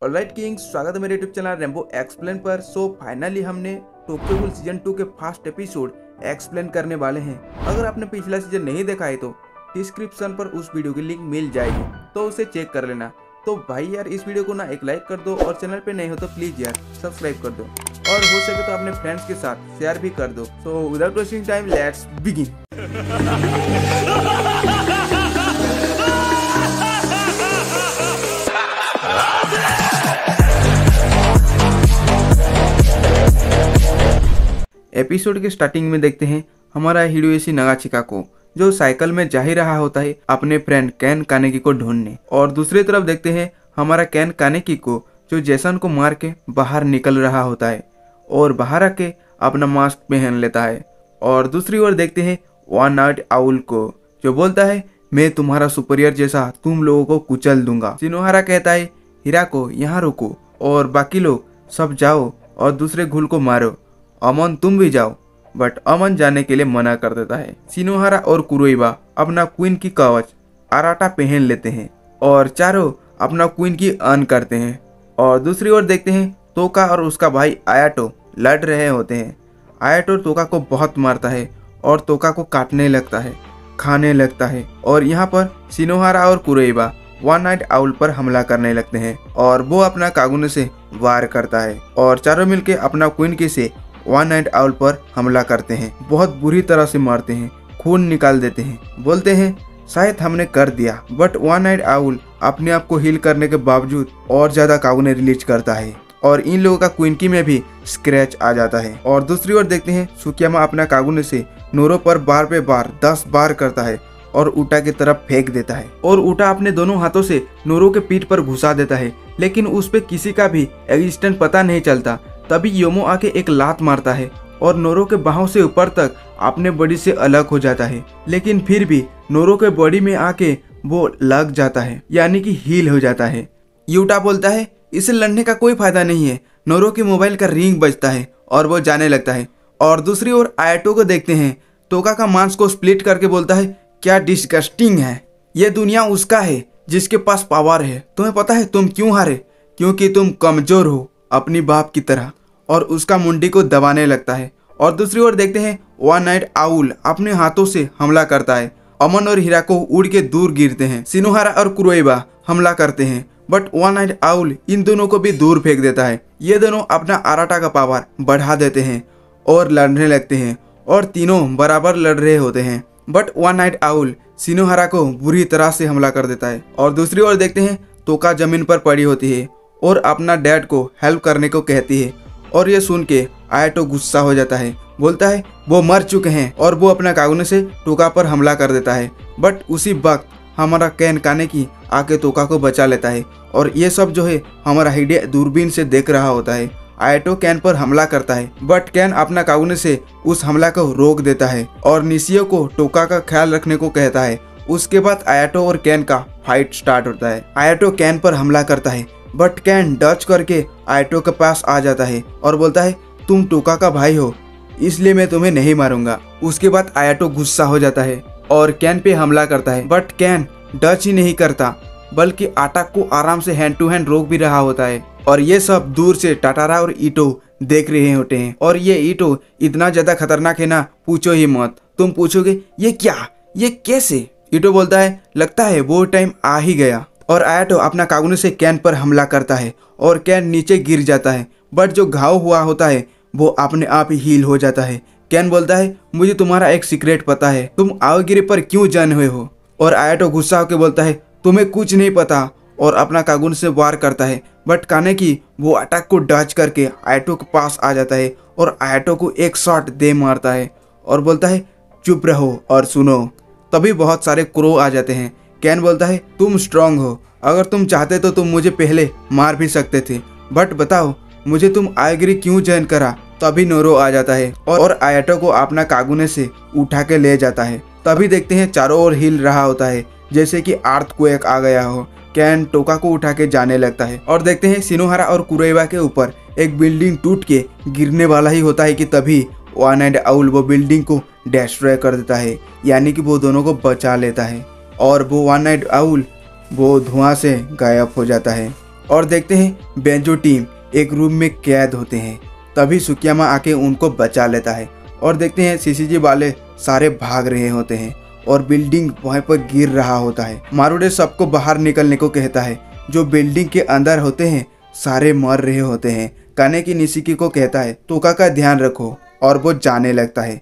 Alright king, स्वागत है मेरे यूट्यूब चैनल रेम्बो एक्सप्लेन पर। सो फाइनली हमने टोक्यो गूल सीजन 2 के फर्स्ट एपिसोड एक्सप्लेन करने वाले हैं। अगर आपने पिछला सीजन नहीं देखा है तो डिस्क्रिप्शन पर उस वीडियो की लिंक मिल जाएगी, तो उसे चेक कर लेना। तो भाई यार, इस वीडियो को ना एक लाइक कर दो और चैनल पे नहीं हो तो प्लीज यार सब्सक्राइब कर दो और हो सके तो अपने फ्रेंड्स के साथ शेयर भी कर दो। So without wasting time let's begin. Episode के स्टार्टिंग में देखते हैं हमारा हिरोयोशी नागाचिका को, जो साइकिल में जा ही रहा होता है अपने फ्रेंड कैन कानेकी को ढूंढने। और दूसरी तरफ देखते हैं हमारा कैन कानेकी को, जो जेसन को मार के बाहर निकल रहा होता है और बाहर आके अपना मास्क पहन लेता है। और दूसरी ओर देखते हैं वन नाइट आउल को, जो बोलता है मैं तुम्हारा सुपीरियर जैसा तुम लोगों को कुचल दूंगा। शिनोहारा कहता है हिराको यहाँ रुको और बाकी लोग सब जाओ और दूसरे घुल को मारो, अमन तुम भी जाओ। बट अमन जाने के लिए मना कर देता है। शिनोहारा और कुरोइबा अपना क्वीन की कवच आराटा पहन लेते हैं और चारों अपना क्वीन की अर्न करते हैं। और दूसरी ओर देखते हैं तोका और उसका भाई आयाटो लड़ रहे होते हैं। आयाटो तोका को बहुत मारता है और तोका को काटने लगता है, खाने लगता है। और यहाँ पर शिनोहारा और कुरोइबा वन नाइट आउल पर हमला करने लगते हैं और वो अपना कागुने से वार करता है और चारों मिलके अपना क्वीन की से वन नाइट आउल पर हमला करते हैं। बहुत बुरी तरह से मारते हैं, खून निकाल देते हैं। बोलते हैं शायद हमने कर दिया, बट वन नाइट आउल अपने आप को हील करने के बावजूद और ज्यादा कागुने रिलीज करता है और इन लोगों का क्वीनकी में भी स्क्रैच आ जाता है। और दूसरी ओर देखते हैं सुकियामा अपना कागुने से नोरो पर बार पे बार 10 बार करता है और उटा की तरफ फेंक देता है और उटा अपने दोनों हाथों से नोरो के पीठ पर घुसा देता है, लेकिन उस पे किसी का भी एग्जिस्टेंस पता नहीं चलता। तभी योमो आके एक लात मारता है और नोरो के बाहों से ऊपर तक अपने बॉडी से अलग हो जाता है, लेकिन फिर भी नोरो के बॉडी में आके वो लग जाता है, यानी कि हील हो जाता है। यूटा बोलता है इसे लड़ने का कोई फायदा नहीं है। नोरो के मोबाइल का रिंग बजता है और वो जाने लगता है। और दूसरी ओर आयाटो को देखते हैं, तोका का मांस को स्प्लिट करके बोलता है क्या डिस्गस्टिंग है, ये दुनिया उसका है जिसके पास पावर है। तुम्हें पता है तुम क्यों हारे? क्योंकि तुम कमजोर हो अपनी बाप की तरह। और उसका मुंडी को दबाने लगता है। और दूसरी ओर देखते हैं वन नाइट आउल अपने हाथों से हमला करता है। अमन और हिराको उड़ के दूर गिरते हैं। शिनोहारा और कुरोइबा हमला करते हैं, बट वन नाइट आउल इन दोनों को भी दूर फेंक देता है। ये दोनों अपना आराटा का पावर बढ़ा देते हैं और लड़ने लगते हैं और तीनों बराबर लड़ रहे होते हैं। बट वन नाइट आउल शिनोहारा को बुरी तरह से हमला कर देता है। और दूसरी ओर देखते हैं तोका जमीन पर पड़ी होती है और अपना डैड को हेल्प करने को कहती है। और ये सुन के आयाटो गुस्सा हो जाता है, बोलता है वो मर चुके हैं और वो अपना कागुने से टोका पर हमला कर देता है। बट उसी वक्त हमारा कैन कानेकी आके तोका को बचा लेता है और ये सब जो है हमारा हिडे दूरबीन से देख रहा होता है। आयाटो कैन पर हमला करता है, बट कैन अपना कागुने से उस हमला को रोक देता है और निशियो को टोका का ख्याल रखने को कहता है। उसके बाद आयाटो और कैन का फाइट स्टार्ट होता है। आयाटो कैन पर हमला करता है, बट कैन डच करके आयाटो के पास आ जाता है और बोलता है तुम टोका का भाई हो, इसलिए मैं तुम्हें नहीं मारूंगा। उसके बाद आयाटो गुस्सा हो जाता है और कैन पे हमला करता है, बट कैन डच ही नहीं करता बल्कि अटैक को आराम से हैंड टू हैंड रोक भी रहा होता है। और ये सब दूर से टाटारा और ईटो देख रहे होते हैं। और ये ईटो इतना ज्यादा खतरनाक है ना, पूछो ही मत। तुम पूछोगे ये क्या, ये कैसे? ईटो बोलता है लगता है वो टाइम आ ही गया। और आयाटो अपना कागुने से कैन पर हमला करता है और कैन नीचे गिर जाता है, बट जो घाव हुआ होता है वो अपने आप ही हील हो जाता है। कैन बोलता है मुझे तुम्हारा एक सीक्रेट पता है, तुम आओगिरी पर क्यों जाने हुए हो? और आयाटो गुस्सा होकर बोलता है तुम्हें कुछ नहीं पता और अपना कागुन से वार करता है। बट कानेकी वो अटैक को डच करके आयाटो के पास आ जाता है और आयाटो को एक शॉट दे मारता है और बोलता है चुप रहो और सुनो। तभी बहुत सारे क्रो आ जाते हैं। कैन बोलता है तुम स्ट्रांग हो, अगर तुम चाहते तो तुम मुझे पहले मार भी सकते थे, बट बताओ मुझे तुम आयगिरी क्यों जॉइन करा? तभी नोरो आ जाता है और आयाटो को अपना कागुने से उठा के ले जाता है। तभी देखते हैं चारों ओर हिल रहा होता है जैसे कि अर्थक्वेक आ गया हो। कैन टोका को उठा के जाने लगता है और देखते हैं शिनोहारा और कुरोइबा के ऊपर एक बिल्डिंग टूट के गिरने वाला ही होता है कि तभी वन नाइट आउल वो बिल्डिंग को डिस्ट्रॉय कर देता है, यानी कि वो दोनों को बचा लेता है। और वो वन नाइट आउल वो धुआं से गायब हो जाता है। और देखते हैं बेंजो टीम एक रूम में कैद होते हैं। तभी सुकियामा आके उनको बचा लेता है और देखते हैं सीसीजी वाले सारे भाग रहे होते हैं और बिल्डिंग वहीं पर गिर रहा होता है। मारुडे सबको बाहर निकलने को कहता है। जो बिल्डिंग के अंदर होते हैं सारे मर रहे होते हैं। कानेकी निशिकी को कहता है तोका का ध्यान रखो और वो जाने लगता है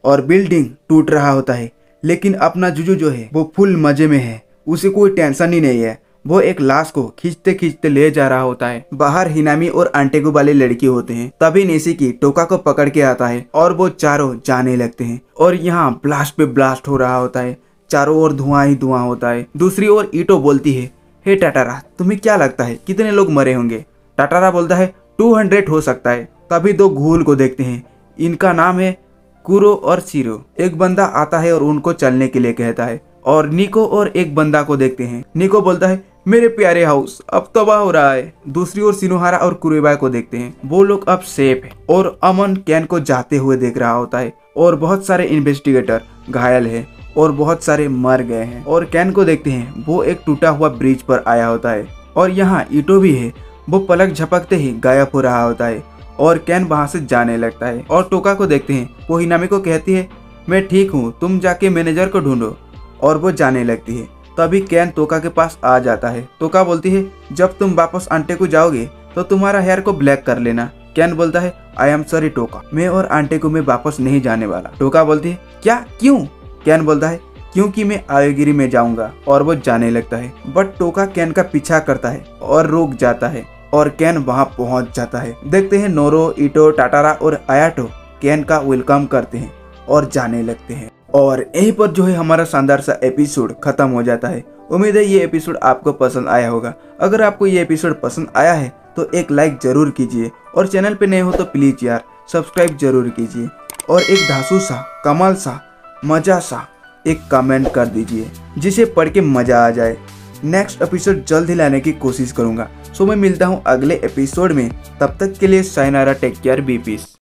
और बिल्डिंग टूट रहा होता है। लेकिन अपना जुजू जो है वो फुल मजे में है, उसे कोई टेंशन ही नहीं है। वो एक लाश को खींचते खींचते ले जा रहा होता है। बाहर हिनामी और आंटेगु वाले लड़की होते हैं। तभी निशिकी टोका को पकड़ के आता है और वो चारों जाने लगते हैं और यहाँ ब्लास्ट पे ब्लास्ट हो रहा होता है। चारों ओर धुआं ही धुआं होता है। दूसरी ओर ईटो बोलती है हे टाटारा, तुम्हें क्या लगता है कितने लोग मरे होंगे? टाटारा बोलता है 200 हो सकता है। तभी दो घूल को देखते हैं। इनका नाम है कुरो और शिरो। एक बंदा आता है और उनको चलने के लिए कहता है और निको और एक बंदा को देखते हैं। निको बोलता है मेरे प्यारे हाउस अब तबाह हो रहा है। दूसरी ओर सिनोहारा और कुरेबाई को देखते हैं। वो लोग अब सेफ है और अमन कैन को जाते हुए देख रहा होता है और बहुत सारे इन्वेस्टिगेटर घायल है और बहुत सारे मर गए हैं। और कैन को देखते हैं वो एक टूटा हुआ ब्रिज पर आया होता है और यहाँ ईटो भी है। वो पलक झपकते ही गायब हो रहा होता है और कैन वहां से जाने लगता है। और टोका को देखते हैं। वो हिनामी को कहती है मैं ठीक हूँ, तुम जाके मैनेजर को ढूंढो। और वो जाने लगती है। तभी कैन टोका के पास आ जाता है। टोका बोलती है जब तुम वापस आंटे को जाओगे तो तुम्हारा हेयर को ब्लैक कर लेना। कैन बोलता है आई एम सॉरी टोका, मैं और आंटे को मैं वापस नहीं जाने वाला। टोका बोलती है क्या, क्यों? कैन बोलता है क्योंकि मैं आयोगिरी में जाऊंगा। और वो जाने लगता है बट टोका कैन का पीछा करता है और रुक जाता है और कैन वहां पहुंच जाता है। देखते हैं नोरो, ईटो, टाटारा और आयाटो कैन का वेलकम करते हैं और जाने लगते हैं। और यहीं पर जो है हमारा शानदार सा एपिसोड खत्म हो जाता है। उम्मीद है ये एपिसोड आपको पसंद आया होगा। अगर आपको ये एपिसोड पसंद आया है तो एक लाइक जरूर कीजिए और चैनल पे नए हो तो प्लीज यार सब्सक्राइब जरूर कीजिए और एक धांसू सा, कमाल सा, मजा सा एक कमेंट कर दीजिए जिसे पढ़ के मजा आ जाए। नेक्स्ट एपिसोड जल्द ही लाने की कोशिश करूंगा। सो मैं मिलता हूँ अगले एपिसोड में। तब तक के लिए sayonara, take care, be piece.